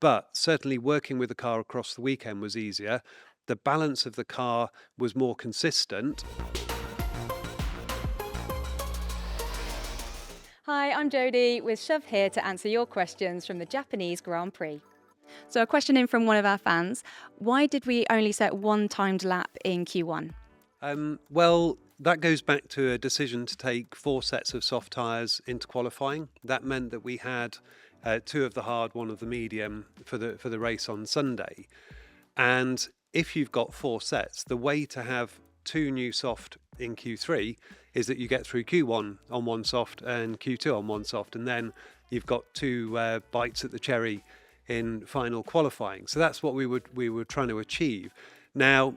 But certainly working with the car across the weekend was easier. The balance of the car was more consistent. Hi, I'm Jodie with Shove here to answer your questions from the Japanese Grand Prix. So, a question in from one of our fans: why did we only set one timed lap in Q1? Well, that goes back to a decision to take 4 sets of soft tyres into qualifying. That meant that we had two of the hard, one of the medium for the race on Sunday. And if you've got 4 sets, the way to have two new soft in Q3 is that you get through Q1 on one soft and Q2 on one soft, and then you've got two bites at the cherry in final qualifying. So that's what we were trying to achieve. Now,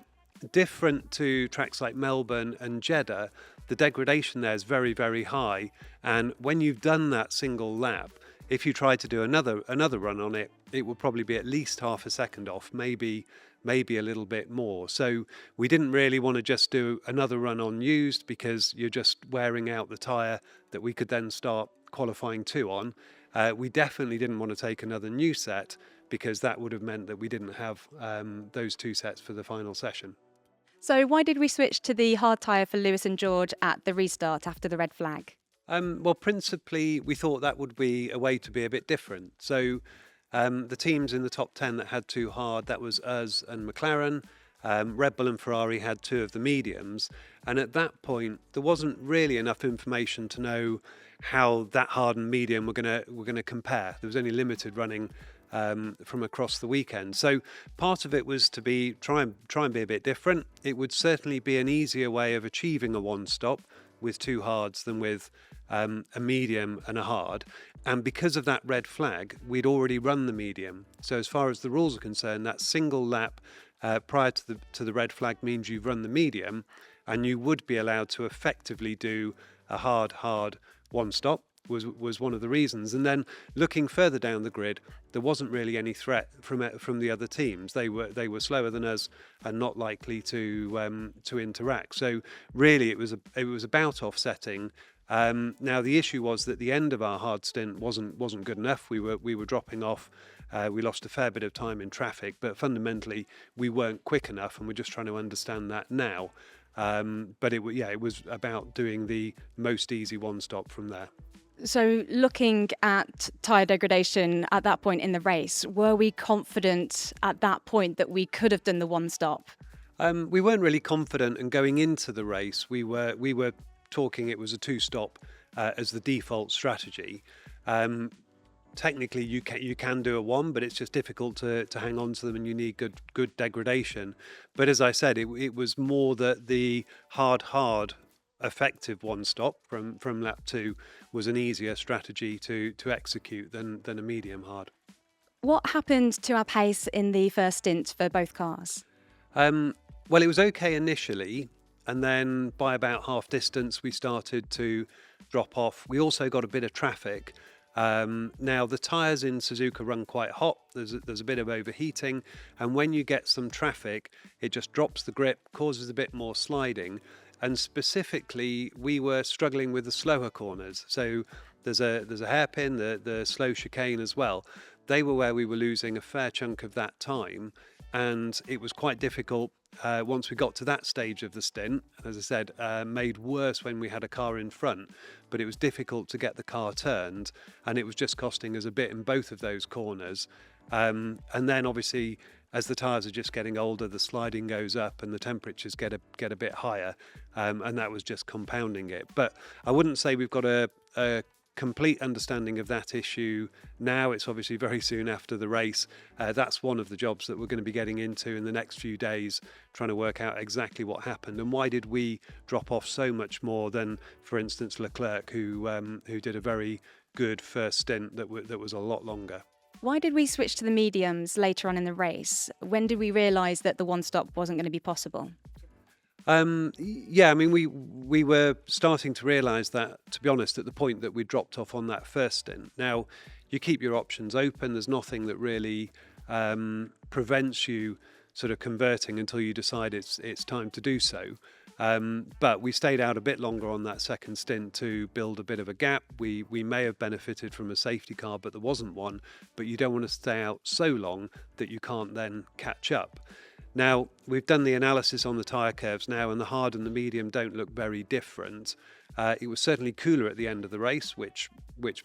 different to tracks like Melbourne and Jeddah, the degradation there is very, very high. And when you've done that single lap, if you try to do another run on it, it will probably be at least half a second off, maybe a little bit more. So we didn't really want to just do another run on used, because you're just wearing out the tyre that we could then start qualifying two on. We definitely didn't want to take another new set, because that would have meant that we didn't have those 2 sets for the final session. So, why did we switch to the hard tyre for Lewis and George at the restart after the red flag? Well, principally, we thought that would be a way to be a bit different. So the teams in the top 10 that had two hard, that was us and McLaren. Red Bull and Ferrari had two of the mediums. And at that point, there wasn't really enough information to know how that hard and medium were gonna compare. There was only limited running from across the weekend. So part of it was to try and be a bit different. It would certainly be an easier way of achieving a one stop with two hards than with a medium and a hard. And because of that red flag, we'd already run the medium. So as far as the rules are concerned, that single lap prior to the red flag means you've run the medium, and you would be allowed to effectively do a hard one stop. Was one of the reasons. And then looking further down the grid, there wasn't really any threat from the other teams. They were slower than us and not likely to interact. So really, it was about offsetting. Now the issue was that the end of our hard stint wasn't good enough. We were dropping off. We lost a fair bit of time in traffic, but fundamentally we weren't quick enough, and we're just trying to understand that now. But it was about doing the most easy one stop from there. So, looking at tyre degradation at that point in the race, were we confident at that point that we could have done the one stop? We weren't really confident, and going into the race, we were talking it was a two-stop as the default strategy. Technically, you can do a one, but it's just difficult to hang on to them, and you need good degradation. But as I said, it was more that the hard effective one stop from lap 2 was an easier strategy to execute than a medium hard. What happened to our pace in the first stint for both cars? Well, it was okay initially, and then by about half distance we started to drop off. We also got a bit of traffic. Now the tyres in Suzuka run quite hot. There's a bit of overheating, and when you get some traffic, it just drops the grip, causes a bit more sliding. And specifically, we were struggling with the slower corners. So there's a hairpin, the slow chicane as well. They were where we were losing a fair chunk of that time, and it was quite difficult once we got to that stage of the stint. As I said, made worse when we had a car in front, but it was difficult to get the car turned, and it was just costing us a bit in both of those corners. And then obviously, as the tyres are just getting older, the sliding goes up and the temperatures get a bit higher, and that was just compounding it. But I wouldn't say we've got a complete understanding of that issue now. It's obviously very soon after the race. That's one of the jobs that we're going to be getting into in the next few days, trying to work out exactly what happened and why did we drop off so much more than, for instance, Leclerc, who did a very good first stint that was a lot longer. Why did we switch to the mediums later on in the race? When did we realise that the one stop wasn't going to be possible? Yeah, I mean, we were starting to realise that, to be honest, at the point that we dropped off on that first stint. Now, you keep your options open. There's nothing that really prevents you sort of converting until you decide it's time to do so. But we stayed out a bit longer on that second stint to build a bit of a gap. We may have benefited from a safety car, but there wasn't one. But you don't want to stay out so long that you can't then catch up. Now, we've done the analysis on the tyre curves now, and the hard and the medium don't look very different. It was certainly cooler at the end of the race, which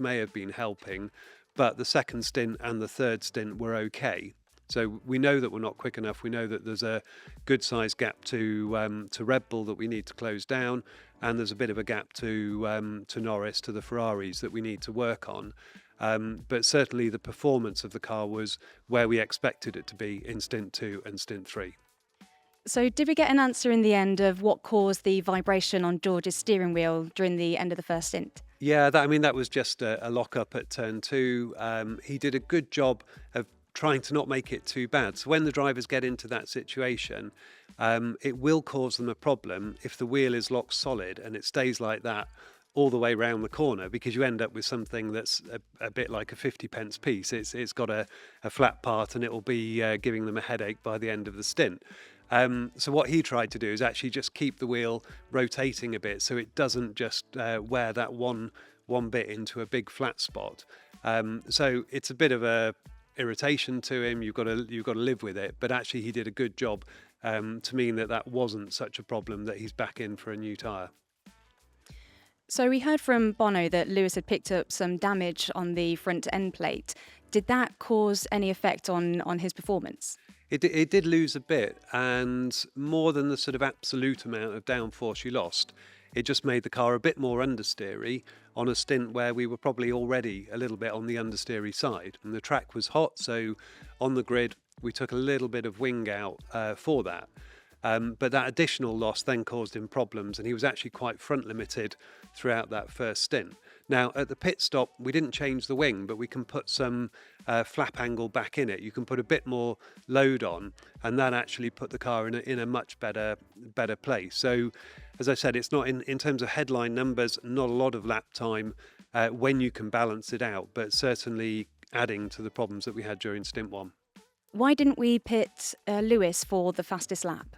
may have been helping, but the second stint and the third stint were okay. So we know that we're not quick enough. We know that there's a good sized gap to Red Bull that we need to close down, and there's a bit of a gap to Norris, to the Ferraris, that we need to work on. But certainly the performance of the car was where we expected it to be in stint 2 and stint 3. So did we get an answer in the end of what caused the vibration on George's steering wheel during the end of the first stint? Yeah, that was just a lock-up at turn 2. He did a good job of trying to not make it too bad. So when the drivers get into that situation, it will cause them a problem if the wheel is locked solid and it stays like that all the way round the corner, because you end up with something that's a bit like a 50-pence piece. It's got a flat part, and it will be giving them a headache by the end of the stint. So what he tried to do is actually just keep the wheel rotating a bit, so it doesn't just wear that one bit into a big flat spot. So it's a bit of a irritation to him. You've got to live with it. But actually, he did a good job to mean that wasn't such a problem, that he's back in for a new tyre. So we heard from Bono that Lewis had picked up some damage on the front end plate. Did that cause any effect on his performance? It did lose a bit, and more than the sort of absolute amount of downforce you lost, it just made the car a bit more understeery on a stint where we were probably already a little bit on the understeery side. And the track was hot, so on the grid we took a little bit of wing out for that. But that additional loss then caused him problems, and he was actually quite front limited throughout that first stint. Now, at the pit stop, we didn't change the wing, but we can put some flap angle back in it. You can put a bit more load on, and that actually put the car in a much better place. So, as I said, it's not in terms of headline numbers, not a lot of lap time when you can balance it out, but certainly adding to the problems that we had during stint 1. Why didn't we pit Lewis for the fastest lap?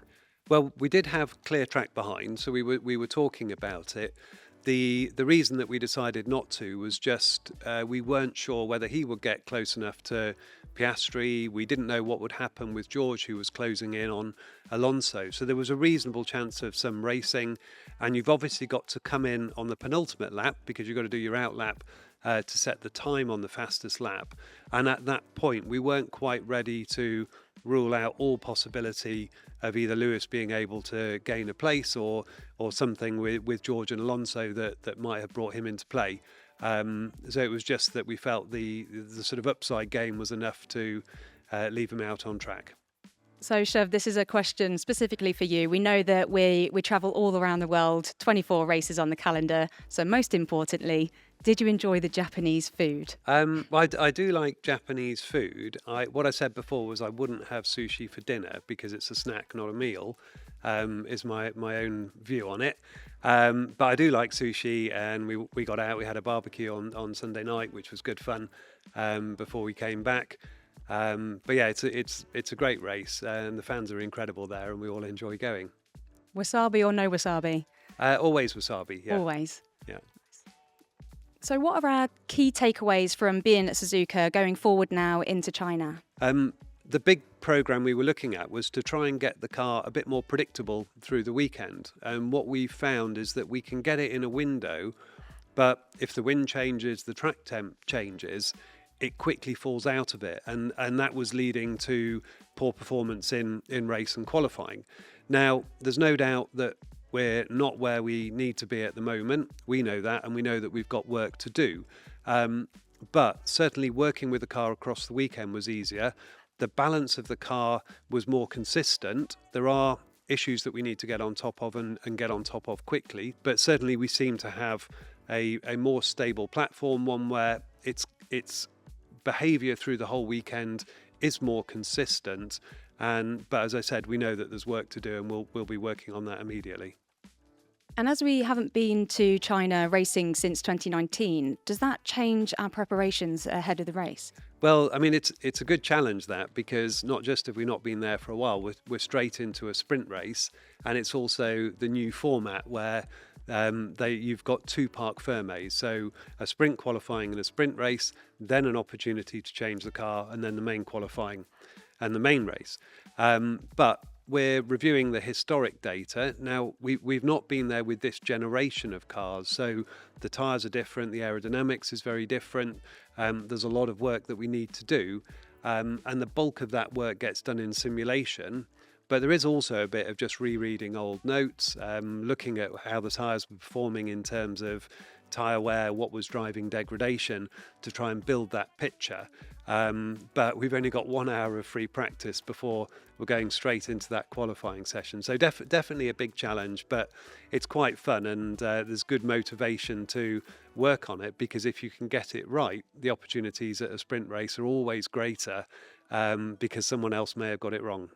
Well, we did have clear track behind, so we were talking about it. The reason that we decided not to was just we weren't sure whether he would get close enough to Piastri. We didn't know what would happen with George, who was closing in on Alonso. So there was a reasonable chance of some racing, and you've obviously got to come in on the penultimate lap because you've got to do your out lap to set the time on the fastest lap. And at that point, we weren't quite ready to rule out all possibility of either Lewis being able to gain a place or something with George and Alonso that might have brought him into play. So it was just that we felt the sort of upside game was enough to leave him out on track. So, Shov, this is a question specifically for you. We know that we travel all around the world, 24 races on the calendar. So most importantly, did you enjoy the Japanese food? I do like Japanese food. What I said before was I wouldn't have sushi for dinner because it's a snack, not a meal, is my own view on it. But I do like sushi, and we got out. We had a barbecue on Sunday night, which was good fun before we came back. But yeah, it's a great race, and the fans are incredible there, and we all enjoy going. Wasabi or no wasabi? Always wasabi, yeah. Always. Yeah. So what are our key takeaways from being at Suzuka going forward now into China? The big program we were looking at was to try and get the car a bit more predictable through the weekend. And what we found is that we can get it in a window, but if the wind changes, the track temp changes, it quickly falls out of it. And that was leading to poor performance in race and qualifying. Now, there's no doubt that we're not where we need to be at the moment. We know that, and we know that we've got work to do. But certainly working with the car across the weekend was easier. The balance of the car was more consistent. There are issues that we need to get on top of and get on top of quickly. But certainly we seem to have a more stable platform, one where its behaviour through the whole weekend is more consistent. But as I said, we know that there's work to do, and we'll be working on that immediately. And as we haven't been to China racing since 2019, does that change our preparations ahead of the race? Well, I mean, it's a good challenge that, because not just have we not been there for a while, we're straight into a sprint race, and it's also the new format where you've got two parc fermes, so a sprint qualifying and a sprint race, then an opportunity to change the car, and then the main qualifying and the main race. But we're reviewing the historic data. Now, we've not been there with this generation of cars, so the tyres are different, the aerodynamics is very different. There's a lot of work that we need to do, and the bulk of that work gets done in simulation. But there is also a bit of just rereading old notes, looking at how the tyres were performing in terms of tyre wear, what was driving degradation, to try and build that picture. But we've only got 1 hour of free practice before we're going straight into that qualifying session. So definitely a big challenge, but it's quite fun, and there's good motivation to work on it, because if you can get it right, the opportunities at a sprint race are always greater, because someone else may have got it wrong.